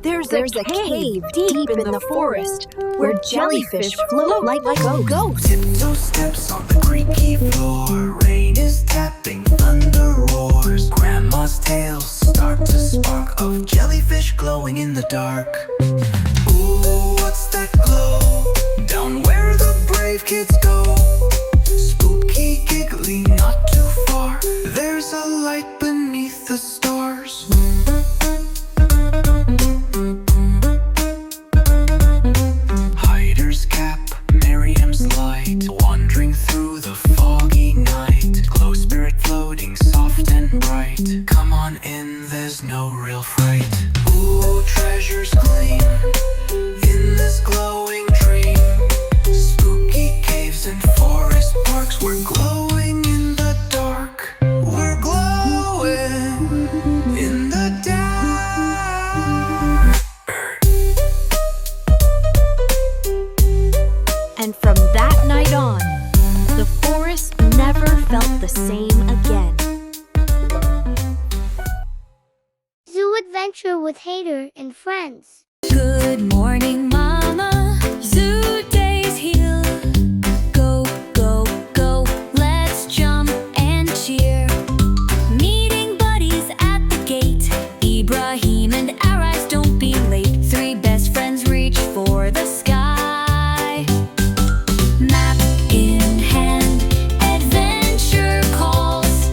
There's a cave deep in the forest where jellyfish float like ghosts. Tiptoe steps on the creaky floor. Rain is tapping, thunder roars. Grandma's tales start to spark of jellyfish glowing in the dark. Ooh, what's that glow? Down where the brave kids go. Spooky, giggly, not too far. There's a light beneath the stars. Haider's cap, Miriam's light, wandering through the foggy night. Glow spirit floating soft and bright. Come on in, there's no real fright. Ooh, treasures gleam in this glowing dream. Spooky caves and forest parks, we're glowing in the dark. We're glowing in the dark. And from that night on, the forest never felt the same again. Zoo Adventure with Haider and friends. Good morning, Mama. Zoo day's here. Go, go, go. Let's jump and cheer. Meeting buddies at the gate. Ibrahim and Arise, don't be late. Three best friends reach for the sky. Map in hand, adventure calls.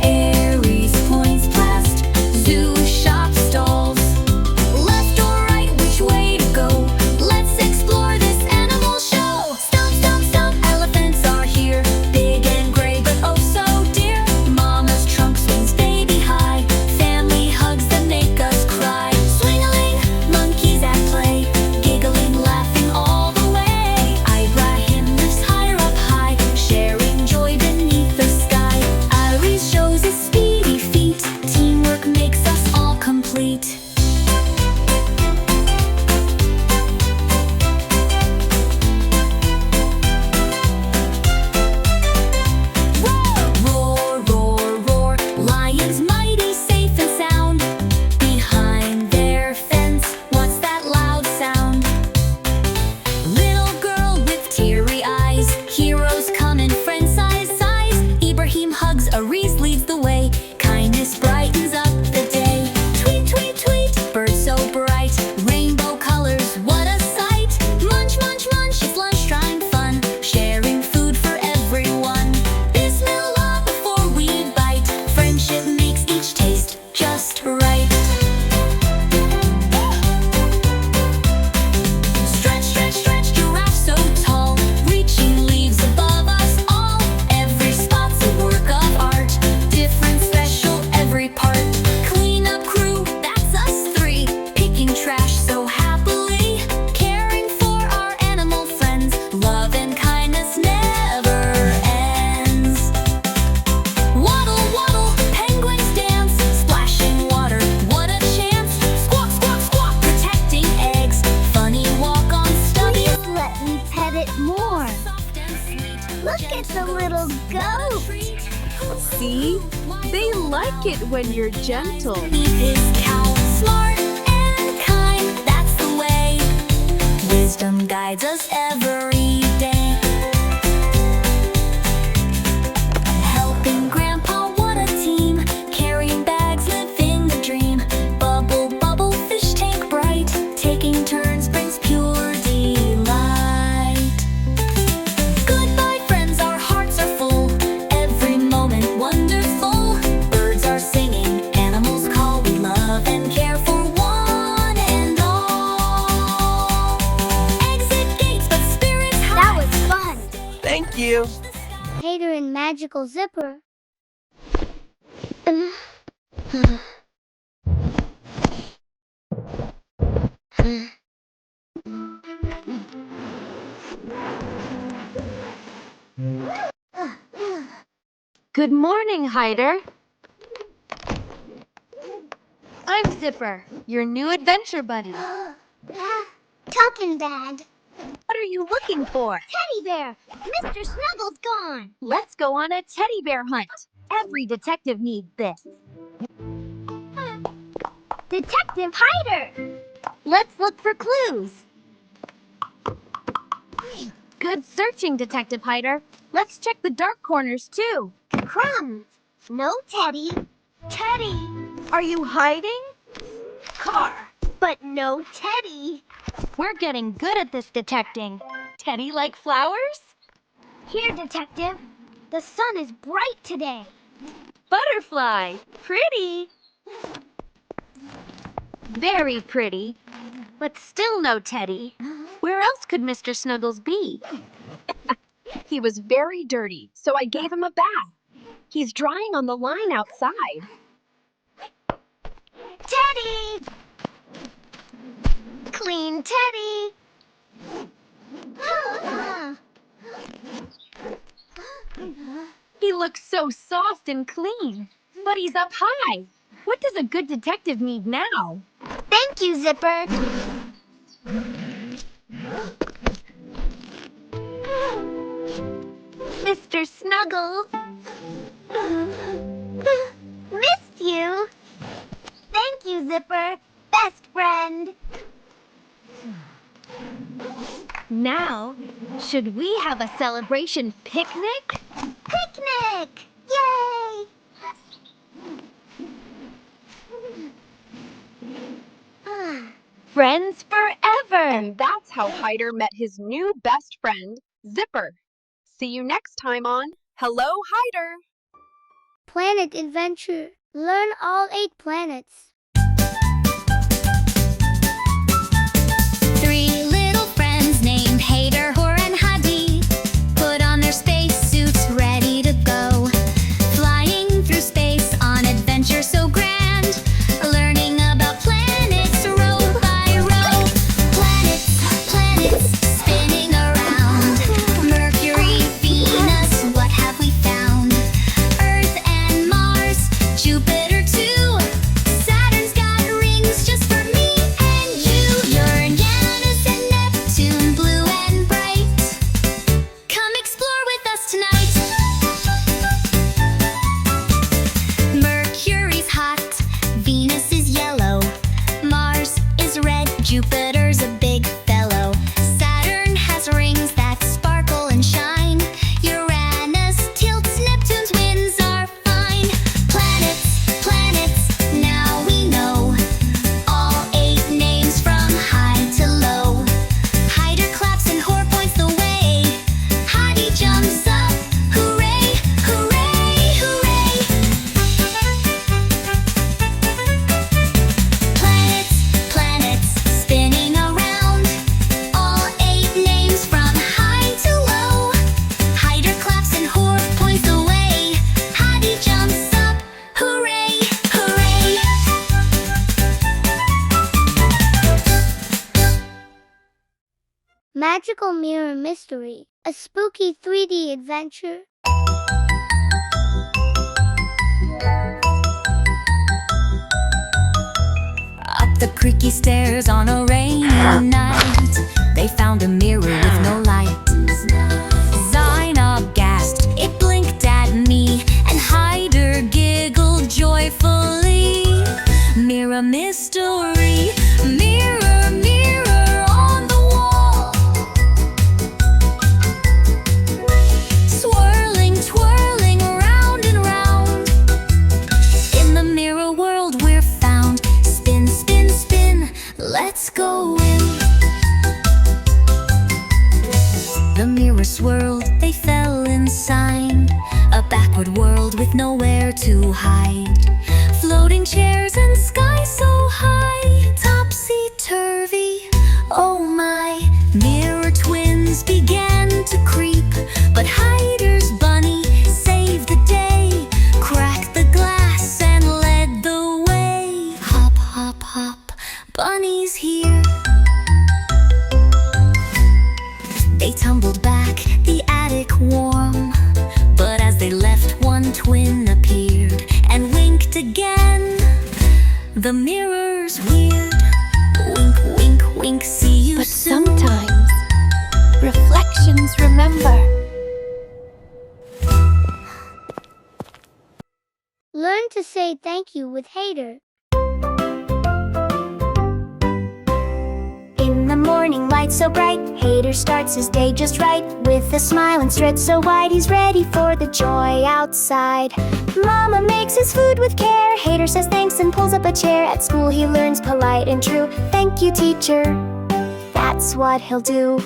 Aries points past zoo shop stalls. Left or right, which way to go? Let's explore this animal show. Stomp, stomp, stomp, elephants are here. Big and gray, but oh so dear. Mama's trunk swings baby high. Family hugs that make us cry. Swingling, monkeys at play. Giggling, laughing all the way. Ibrahim lifts higher up high, sharing joy beneath the sky. Iris shows his speedy feet. Teamwork makes us all complete. Roar, roar, roar. Lions mighty, safe and sound. Behind their fence, what's that loud sound? Little girl with teary eyes. Heroes come in friend size. Ibrahim hugs, Aries leads the way. Kindness brightens up the day. Tweet, tweet, tweet, bird so bright. Rainbow colors, what a sight. Munch, munch, munch, it's lunchtime fun. Sharing food for everyone. Bismillah before we bite. Friendship makes each taste just right. Stretch, stretch, stretch, giraffe so tall. Reaching leaves above us all. Every spot's a work of art. Different, special, every part. Cleanup crew, that's us three. Picking trash so happily. Caring for our animal friends. Love and kindness never ends. Waddle, waddle, penguins dance. Splashing water, what a chance. Squawk, squawk, squawk, protecting eggs. Funny walk on stubby. Please let me pet it more. Soft and sweet. Look at the little goat. See? They like it when you're gentle. Beneath his cowl, smart and kind, that's the way. Wisdom guides us every day. Helping Grandpa, what a team. Carrying bags, living the dream. Bubble, bubble, fish tank bright. Taking turns brings pure delight. Goodbye, friends, our hearts are full. Every moment wonderful. Birds are singing, animals call. We love and care for one and all. Exit gates, but spirits high. That was fun. Thank you. Haider and Magical Zipper. Good morning, Haider. I'm Zipper, your new adventure buddy. Talking Dad. What are you looking for? Teddy bear. Mr. Snuggles gone. Let's go on a teddy bear hunt. Every detective needs this. Detective Haider. Let's look for clues. Good searching, Detective Haider. Let's check the dark corners, too. Crumbs. No Teddy. Teddy. Are you hiding? Car. But no Teddy. We're getting good at this detecting. Teddy like flowers? Here, Detective. The sun is bright today. Butterfly. Pretty. Very pretty. But still no Teddy. Where else could Mr. Snuggles be? He was very dirty, so I gave him a bath. He's drying on the line outside. Teddy! Clean Teddy! He looks so soft and clean. But he's up high. What does a good detective need now? Thank you, Zipper. Mr. Snuggles. Missed you. Thank you, Zipper. Best friend. Now, should we have a celebration picnic? Picnic! Yay! Friends forever. And that's how Haider met his new best friend, Zipper. See you next time on Hello, Haider! Planet Adventure. Learn all 8 planets. Three little friends named Haider, Hor, and Hadi put on their spacesuits ready to go, flying through space on adventure so grand, learning about planets row by row. Planets, planets spinning around. Mercury, Venus, what have we found? Earth and Mars, Jupiter too. Saturn's got rings just for me and you. Uranus and Neptune, blue and bright. Come explore with us tonight. Mercury's hot, Venus is yellow, Mars is red, Jupiter's a big fellow. Saturn has rings that sparkle and shine. Uranus tilts, Neptune's winds are fine. Planets, planets, now we know all 8 names from high to low. Haider claps and Hor points the way. Hadi jumps up, hooray, hooray, hooray. Planets, planets spinning around. All 8 names from high to low. Haider claps and Hor points the way. Hadi jumps up, hooray, hooray. Magical Mirror Mystery. A spooky 3D adventure. Up the creaky stairs on a rainy night, they found a mirror with no light. Zainab gasped, it blinked at me, and Haider giggled joyfully. Mirror mystery, mirror, mirror on the wall. Swirling, twirling, round and round. In the mirror world we're found. Spin, spin, spin, let's go in. The mirror swirled, they fell inside a backward world with nowhere to hide. Floating chairs and sky so high, topsy-turvy, oh my. Mirror twins began to creep, but Haider's bunny saved the day, cracked the glass and led the way. Hop, hop, hop, bunny's here. They tumbled back, the attic warm, but as they left, one twin appeared and winked again. The mirror's weird. Wink, wink, wink, see you But soon. sometimes, reflections remember. Learn to say thank you with Haider. morning light so bright. Haider starts his day just right. With a smile and stride so wide, he's ready for the joy outside. Mama makes his food with care. Haider says thanks and pulls up a chair. At school he learns polite and true. Thank you, teacher. That's what he'll do.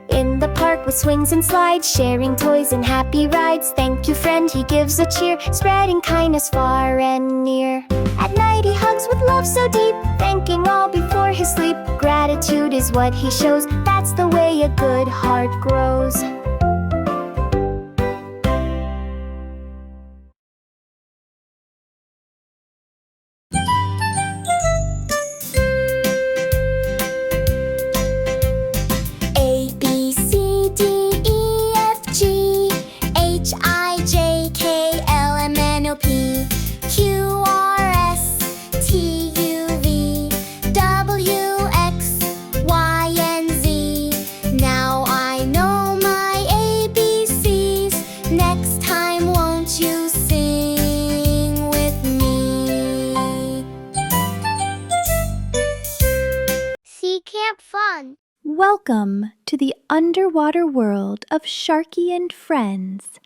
In the park with swings and slides, sharing toys and happy rides. Thank you, friend, he gives a cheer, spreading kindness far and near. At night he hugs with love so deep, thanking all before his sleep. Gratitude is what he shows, that's the way a good heart grows. A, B, C, D, E, F, G, H, I, J, K, L, M, N, O, P, Q, R, S, T, U, V, W, X, Y, and Z. Now I know my ABCs. Next time, won't you sing with me? Sea Camp Fun. Welcome to the underwater world of Sharky and friends.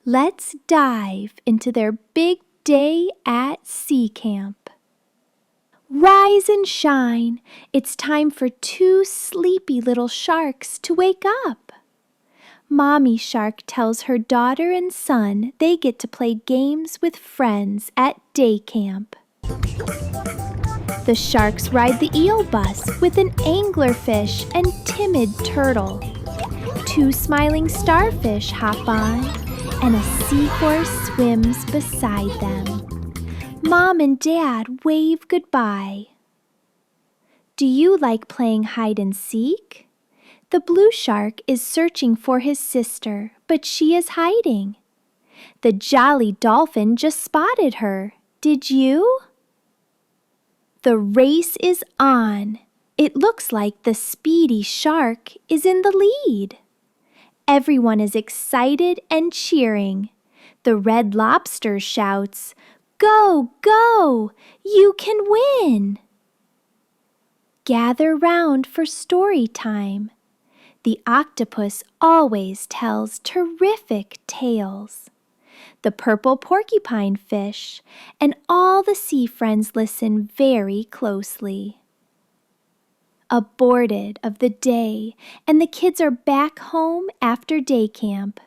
Let's dive into their big day at sea camp. Rise and shine. It's time for two sleepy little sharks to wake up. Mommy Shark tells her daughter and son they get to play games with friends at day camp. The sharks ride the eel bus with an anglerfish and timid turtle. Two smiling starfish hop on, and a seahorse swims beside them. Mom and Dad wave goodbye. Do you like playing hide and seek? The blue shark is searching for his sister, but she is hiding. The jolly dolphin just spotted her. Did you? The race is on. It looks like the speedy shark is in the lead. Everyone is excited and cheering. The red lobster shouts, "Go, go! You can win!" Gather round for story time. The octopus always tells terrific tales. The purple porcupine fish, and all the sea friends listen very closely. Aborted of the day, and the kids are back home after day camp.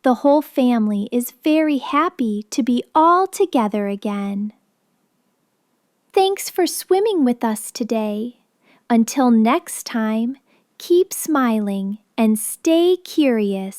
The whole family is very happy to be all together again. Thanks for swimming with us today. Until next time, keep smiling and stay curious.